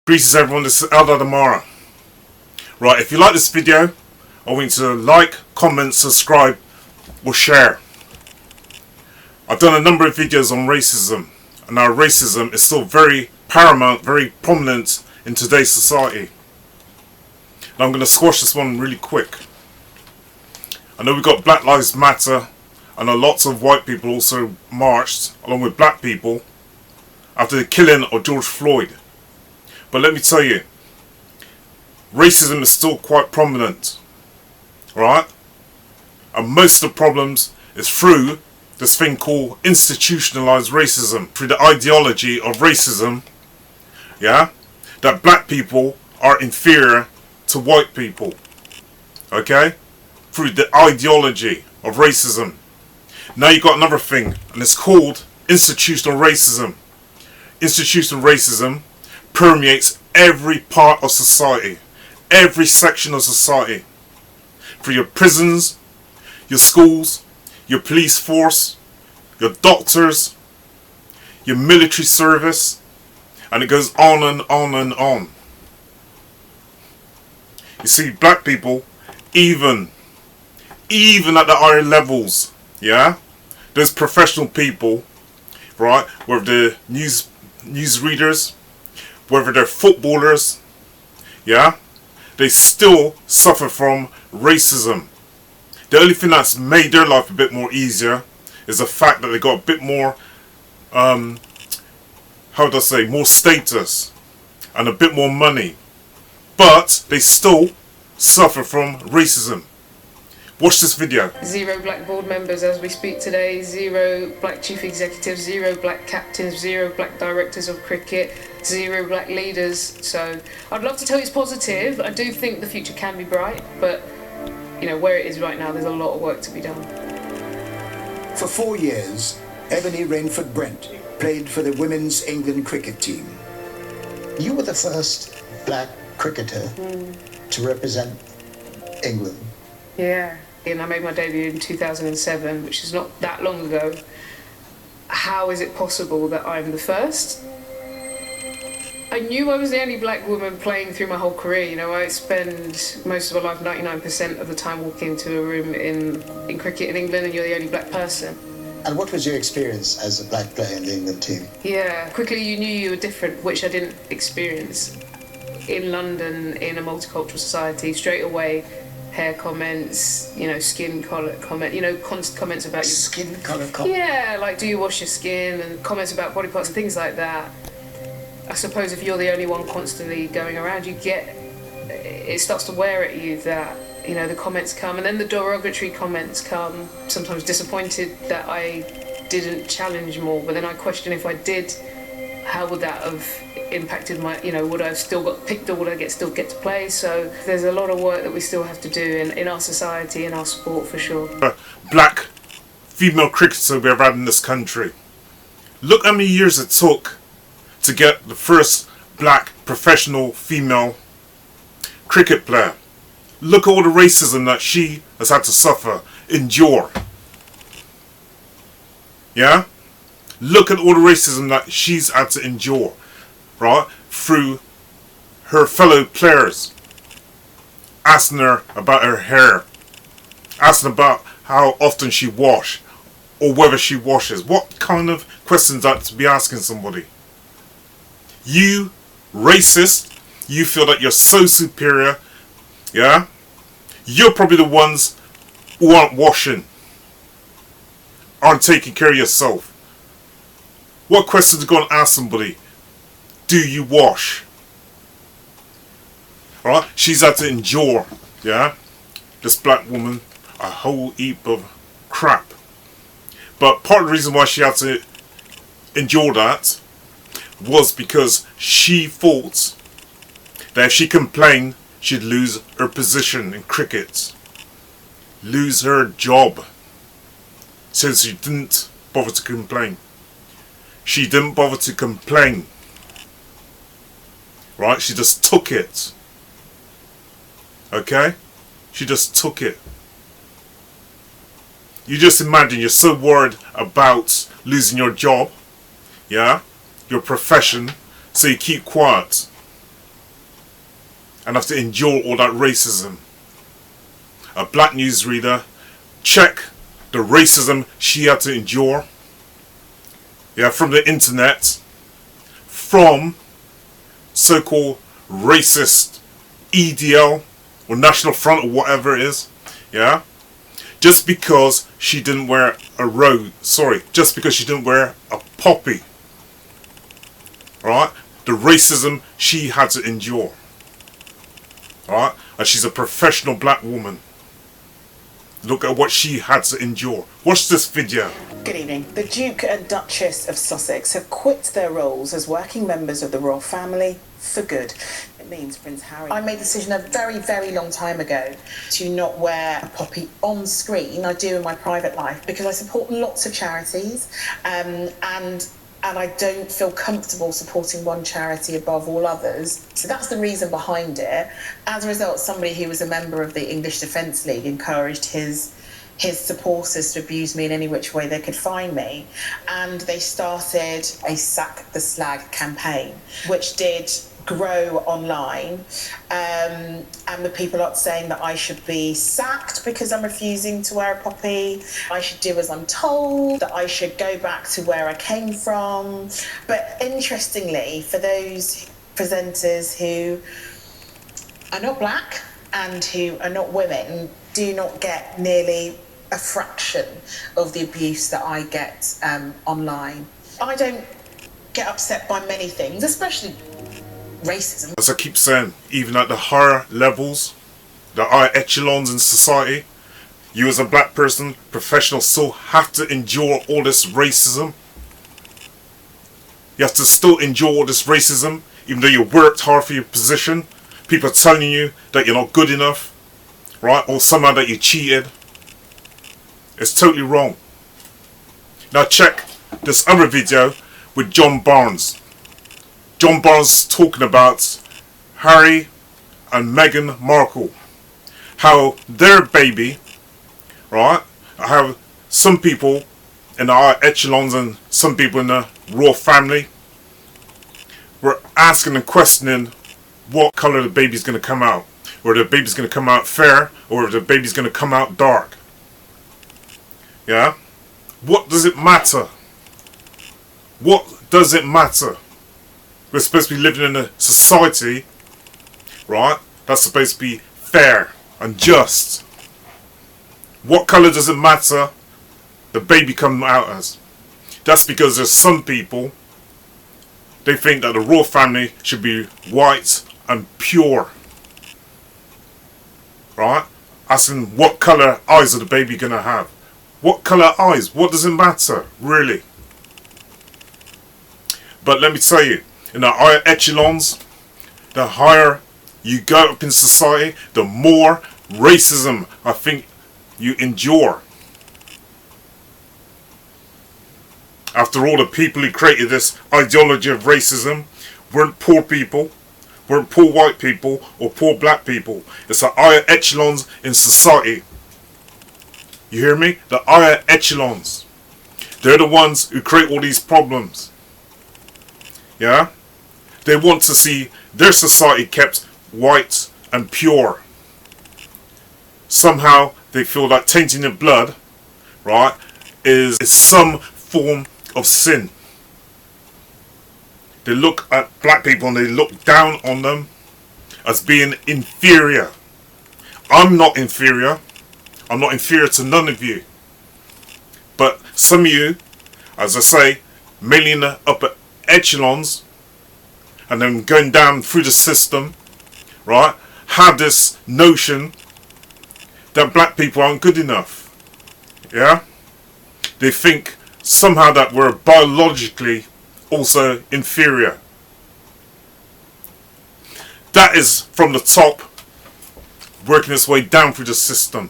Greetings everyone, this is Eldad Amara. Right, if you like this video, I want you to like, comment, subscribe, or share. I've done a number of videos on racism, and now racism is still very paramount, very prominent in today's society. Now I'm going to squash this one really quick. I know we've got Black Lives Matter, and lots of white people also marched, along with black people, after the killing of George Floyd. But let me tell you, racism is still quite prominent, right? And most of the problems is through this thing called institutionalized racism, through the ideology of racism, yeah? That black people are inferior to white people, okay? Through the ideology of racism. Now you got another thing, and it's called institutional racism. Institutional racism permeates every part of society, every section of society, through your prisons, your schools, your police force, your doctors, your military service, and it goes on and on and on. You see, black people, even at the higher levels, yeah, those professional people, right, whether they're news readers, whether they're footballers, yeah, they still suffer from racism. The only thing that's made their life a bit more easier is the fact that they got a bit more, how would I say, more status and a bit more money. But they still suffer from racism. Watch this video. 0 black board members as we speak today, 0 black chief executives, 0 black captains, 0 black directors of cricket, 0 black leaders. So I'd love to tell you it's positive. I do think the future can be bright, but you know, where it is right now, there's a lot of work to be done. For 4 years, Ebony Rainford Brent played for the women's England cricket team. You were the first black cricketer to represent England. Yeah, and I made my debut in 2007, which is not that long ago. How is it possible that I'm the first? I knew I was the only black woman playing through my whole career. You know, I spend most of my life, 99% of the time, walking into a room in cricket in England, and you're the only black person. And what was your experience as a black player in the England team? Yeah, quickly you knew you were different, which I didn't experience. In London, in a multicultural society, straight away, hair comments, you know, skin colour comment, you know, constant comments about your skin colour comment. Yeah, like do you wash your skin, and comments about body parts and things like that. I suppose if you're the only one constantly going around, it starts to wear at you that, you know, the comments come, and then the derogatory comments come. Sometimes disappointed that I didn't challenge more, but then I question if I did, how would that have impacted my, you know, would I have still got picked, or would I still get to play? So there's a lot of work that we still have to do in our society, in our sport, for sure. Black female cricketer we have had in this country. Look how many years it took to get the first black professional female cricket player. Look at all the racism that she has had to suffer, endure. Yeah? Look at all the racism that she's had to endure, right? Through her fellow players. Asking her about her hair. Asking about how often she washes, or whether she washes. What kind of questions that to be asking somebody? You, racist, you feel that you're so superior, yeah? You're probably the ones who aren't washing, aren't taking care of yourself. What questions are you going to ask somebody? Do you wash? Alright? She's had to endure, yeah? This black woman, a whole heap of crap. But part of the reason why she had to endure that was because she thought that if she complained, she'd lose her position in cricket. Lose her job. So she didn't bother to complain. She didn't bother to complain. Right? She just took it. Okay? She just took it. You just imagine you're so worried about losing your job, yeah, your profession, so you keep quiet. and have to endure all that racism. A black newsreader, check the racism she had to endure. Yeah, from the internet, from so-called racist EDL or National Front or whatever it is. Yeah, just because she didn't wear a rose. Sorry, just because she didn't wear a poppy. Right, the racism she had to endure. Alright, and she's a professional black woman. Look at what she had to endure. Watch this video. Good evening. The Duke and Duchess of Sussex have quit their roles as working members of the royal family for good. It means Prince Harry. I made the decision a very, very long time ago to not wear a poppy on screen. I do in my private life because I support lots of charities and I don't feel comfortable supporting one charity above all others. So that's the reason behind it. As a result, somebody who was a member of the English Defence League encouraged his supporters to abuse me in any which way they could find me. And they started a Sack the Slag campaign, which did grow online, and the people are saying that I should be sacked because I'm refusing to wear a poppy, I should do as I'm told, that I should go back to where I came from. But interestingly, for those presenters who are not black and who are not women, do not get nearly a fraction of the abuse that I get online. I don't get upset by many things, especially racism. As I keep saying, even at the higher levels, the higher echelons in society, you as a black person, professional, still have to endure all this racism. You have to still endure all this racism, even though you worked hard for your position. People are telling you that you're not good enough, right? Or somehow that you cheated. It's totally wrong. Now check this other video with John Barnes. John Barnes talking about Harry and Meghan Markle. How their baby, right? How some people in the higher echelons and some people in the royal family were asking and questioning what colour the baby's going to come out. Whether the baby's going to come out fair or whether the baby's going to come out dark. Yeah? What does it matter? What does it matter? We're supposed to be living in a society, right, that's supposed to be fair and just. What colour does it matter the baby come out as? That's because there's some people, they think that the royal family should be white and pure. Right? Asking what colour eyes are the baby going to have? What colour eyes? What does it matter, really? But let me tell you, in the higher echelons, the higher you go up in society, the more racism I think you endure. After all, the people who created this ideology of racism weren't poor people, weren't poor white people or poor black people. It's the higher echelons in society. You hear me? The higher echelons. They're the ones who create all these problems. Yeah? They want to see their society kept white and pure. Somehow they feel like tainting the blood, right, is some form of sin. They look at black people and they look down on them as being inferior. I'm not inferior. I'm not inferior to none of you. But some of you, as I say, mainly in the upper echelons, and then going down through the system, right, have this notion that black people aren't good enough. Yeah? They think somehow that we're biologically also inferior. That is from the top, working its way down through the system.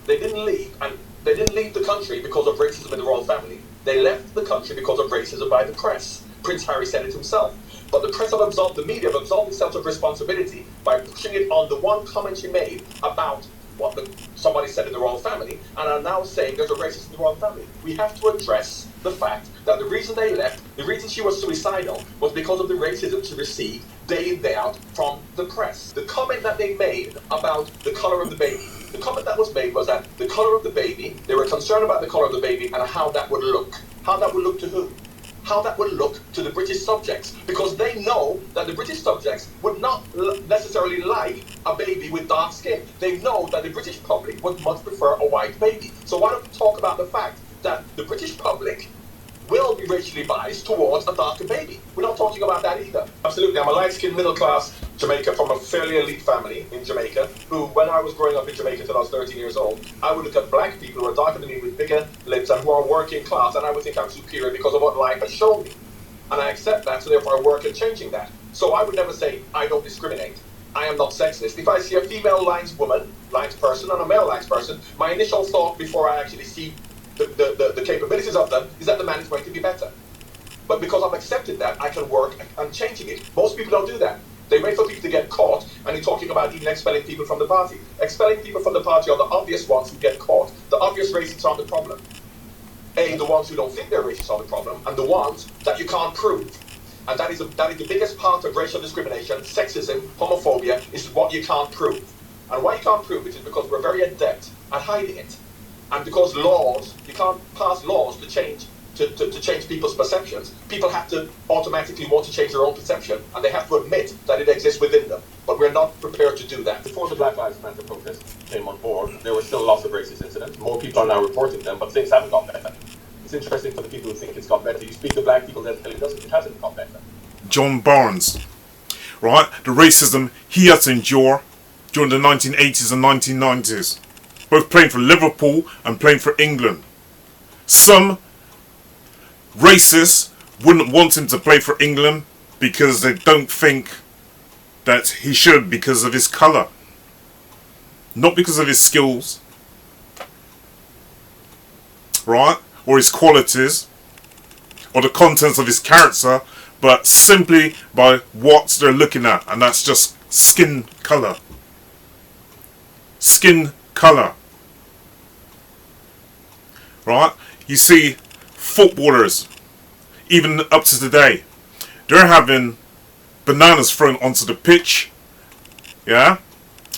They didn't leave, and they didn't leave the country because of racism in the royal family. They left the country because of racism by the press. Prince Harry said it himself. But the press have absolved, the media have absolved themselves of responsibility by pushing it on the one comment she made about what somebody said in the royal family and are now saying there's a racist in the royal family. We have to address the fact that the reason they left, the reason she was suicidal, was because of the racism she received day in, day out from the press. The comment that they made about the color of the baby, the comment that was made was that the color of the baby, they were concerned about the color of the baby and how that would look. How that would look to who? How that would look to the British subjects, because they know that the British subjects would not necessarily like a baby with dark skin. They know that the British public would much prefer a white baby. So why don't we talk about the fact that the British public will be racially biased towards a darker baby? We're not talking about that either. Absolutely, I'm a light-skinned, middle-class Jamaican from a fairly elite family in Jamaica, who, when I was growing up in Jamaica till I was 13 years old, I would look at black people who are darker than me with bigger lips and who are working class, and I would think I'm superior because of what life has shown me. And I accept that, so therefore I work at changing that. So I would never say, I don't discriminate. I am not sexist. If I see a female lineswoman, lines person, and a male lines person, my initial thought before I actually see the capabilities of them is that the man is going to be better. But because I've accepted that, I can work on changing it. Most people don't do that. They wait for people to get caught, and you're talking about even expelling people from the party. Expelling people from the party are the obvious ones who get caught. The obvious racists are the problem. The ones who don't think they're racist are the problem, and the ones that you can't prove. And that is the biggest part of racial discrimination, sexism, homophobia, is what you can't prove. And why you can't prove it is because we're very adept at hiding it. And because laws, you can't pass laws to change people's perceptions. People have to automatically want to change their own perception, and they have to admit that it exists within them. But we're not prepared to do that. Before the Black Lives Matter protest came on board, there were still lots of racist incidents. More people are now reporting them, but things haven't got better. It's interesting for the people who think it's got better. You speak to black people, they'll tell you it hasn't got better. John Barnes, right? The racism he had to endure during the 1980s and 1990s, both playing for Liverpool and playing for England. Some racists wouldn't want him to play for England because they don't think that he should because of his colour, not because of his skills, right, or his qualities, or the contents of his character, but simply by what they're looking at, and that's just skin colour. Skin colour. Right? You see footballers, even up to today, they're having bananas thrown onto the pitch, yeah,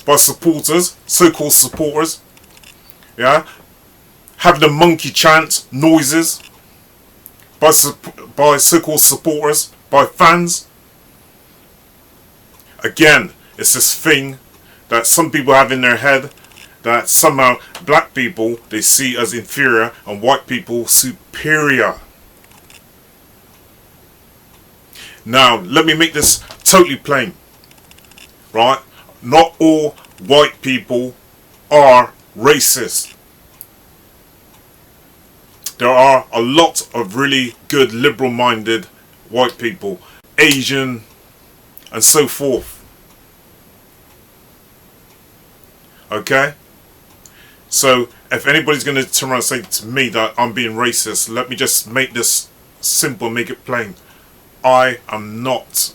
by supporters, so-called supporters, yeah, having the monkey chant noises by so-called supporters, by fans. Again, it's this thing that some people have in their head that somehow black people they see as inferior and white people superior. Now, let me make this totally plain, right? Not all white people are racist. There are a lot of really good liberal-minded white people, Asian and so forth. Okay? So, if anybody's going to turn around and say to me that I'm being racist, let me just make this simple, make it plain. I am not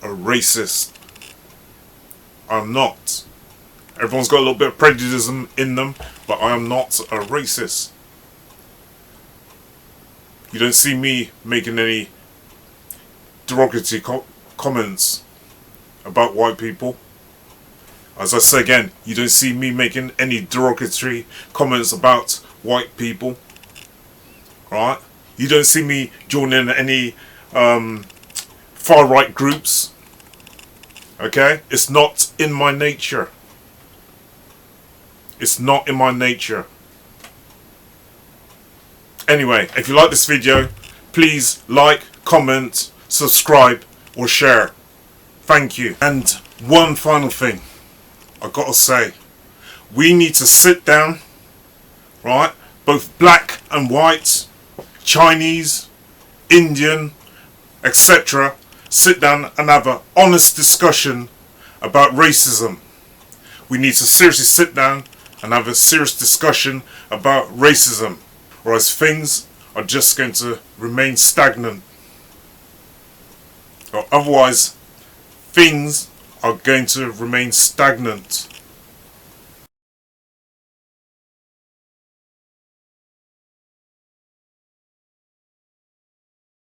a racist. I'm not. Everyone's got a little bit of prejudice in them, but I am not a racist. You don't see me making any derogatory comments about white people. As I say again, you don't see me making any derogatory comments about white people. Right? You don't see me joining any far-right groups. Okay? It's not in my nature. It's not in my nature. Anyway, if you like this video, please like, comment, subscribe or share. Thank you. And one final thing I've got to say. We need to sit down, right? Both black and white, Chinese, Indian, etc. Sit down and have an honest discussion about racism. We need to seriously sit down and have a serious discussion about racism, or else things are just going to remain stagnant. Or otherwise, things are going to remain stagnant.